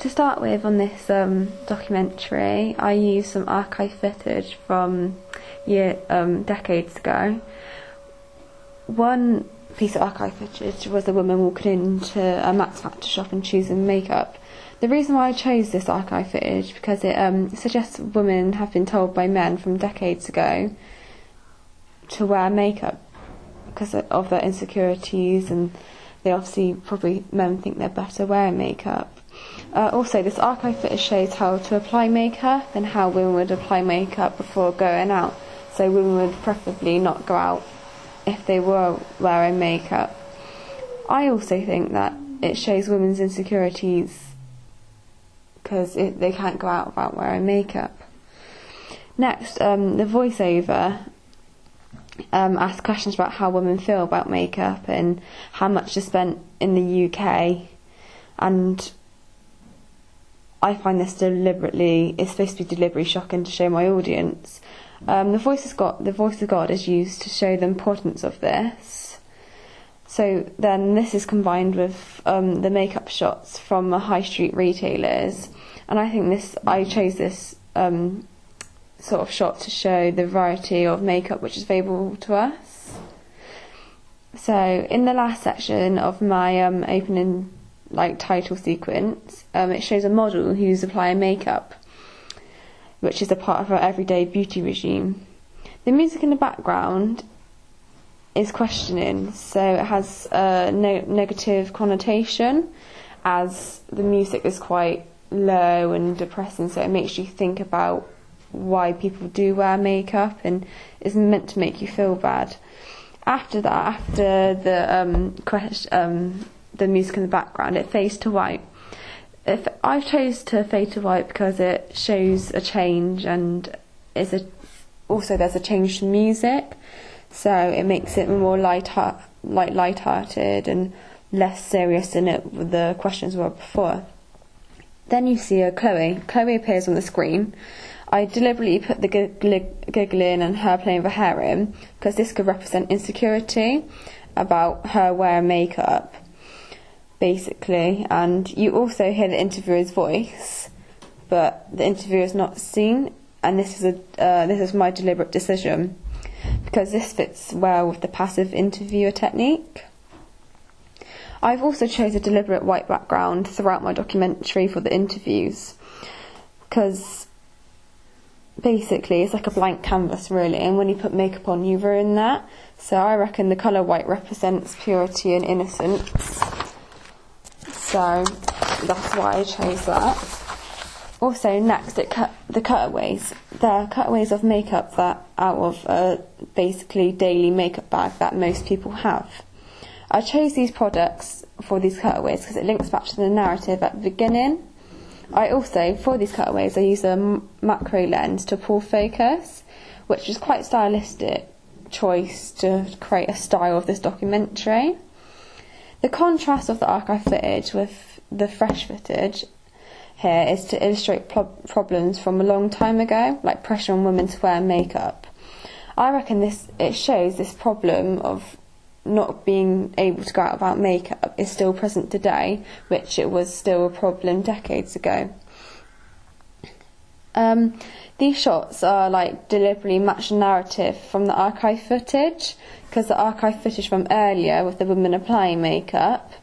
to start with, on this documentary, I used some archive footage from decades ago. One piece of archive footage was a woman walking into a Max Factor shop and choosing makeup. The reason why I chose this archive footage because it suggests women have been told by men from decades ago to wear makeup because of their insecurities, and they obviously probably men think they're better wearing makeup. Also, this archive footage shows how to apply makeup and how women would apply makeup before going out. So women would preferably not go out if they were wearing makeup. I also think that it shows women's insecurities because they can't go out without wearing makeup. Next, the voiceover asks questions about how women feel about makeup and how much is spent in the UK, and I find this it's supposed to be deliberately shocking to show my audience. The voice of God is used to show the importance of this. So then this is combined with the makeup shots from the high street retailers, and I think I chose this sort of shot to show the variety of makeup which is available to us. So in the last section of my opening title sequence, it shows a model who's applying makeup, which is a part of her everyday beauty regime. The music in the background is questioning, so it has a negative connotation, as the music is quite low and depressing, so it makes you think about why people do wear makeup and is meant to make you feel bad. After the music in the background, it fades to white. I chose to fade to white because it shows a change, and also there's a change to music, so it makes it more light-hearted and less serious than the questions were before. Then you see Chloe. Chloe appears on the screen. I deliberately put the giggling and her playing with her hair in because this could represent insecurity about her wearing makeup, basically. And you also hear the interviewer's voice, but the interviewer is not seen, and this is my deliberate decision because this fits well with the passive interviewer technique. I've also chosen a deliberate white background throughout my documentary for the interviews because basically it's like a blank canvas really, and when you put makeup on you ruin that. So I reckon the colour white represents purity and innocence, so that's why I chose that. Also next, the cutaways. They're cutaways of makeup that out of a basically daily makeup bag that most people have. I chose these products for these cutaways because it links back to the narrative at the beginning. I also, for these cutaways, I use a macro lens to pull focus, which is quite stylistic choice to create a style of this documentary. The contrast of the archive footage with the fresh footage here is to illustrate problems from a long time ago, like pressure on women to wear makeup. I reckon it shows this problem of not being able to go out without makeup is still present today, which it was still a problem decades ago. These shots are deliberately match the narrative from the archive footage, because the archive footage from earlier with the women applying makeup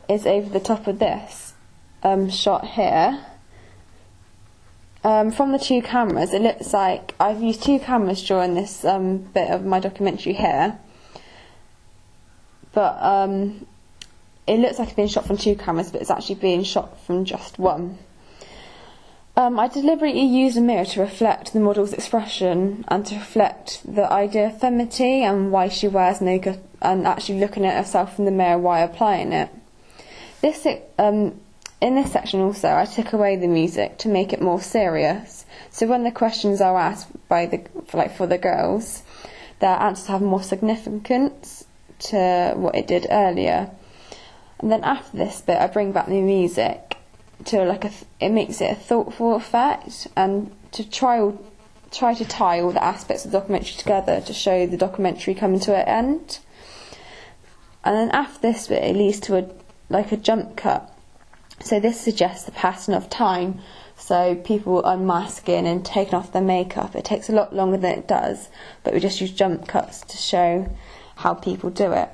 is over the top of this shot here. From the two cameras, it looks like I've used two cameras during this bit of my documentary here, but it looks like it's being shot from two cameras, but it's actually being shot from just one. I deliberately used a mirror to reflect the model's expression and to reflect the idea of femininity and why she wears makeup, and actually looking at herself in the mirror while applying it. In this section also, I took away the music to make it more serious. So when the questions are asked for the girls, their answers have more significance to what it did earlier. And then after this bit, I bring back the music to it makes it a thoughtful effect, and to try to tie all the aspects of the documentary together to show the documentary coming to an end. And then after this bit, it leads to a jump cut So this suggests the pattern of time. So people unmasking and taking off their makeup. It takes a lot longer than it does, but we just use jump cuts to show how people do it.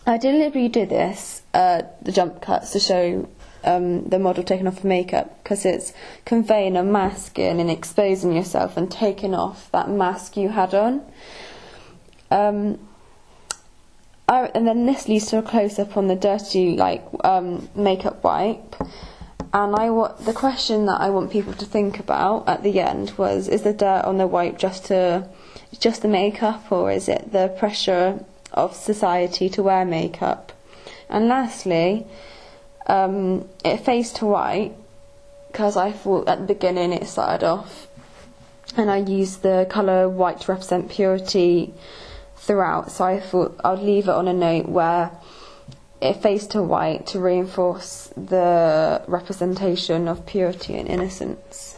I deliberately do this, the jump cuts, to show the model taking off the makeup, because it's conveying a masking and exposing yourself and taking off that mask you had on. And then this leads to a close-up on the dirty makeup wipe. And the question that I want people to think about at the end was, is the dirt on the wipe just the makeup, or is it the pressure of society to wear makeup? And lastly, it fades to white, because I thought at the beginning it started off, and I used the colour white to represent purity throughout, so I thought I'd leave it on a note where it fades to white to reinforce the representation of purity and innocence.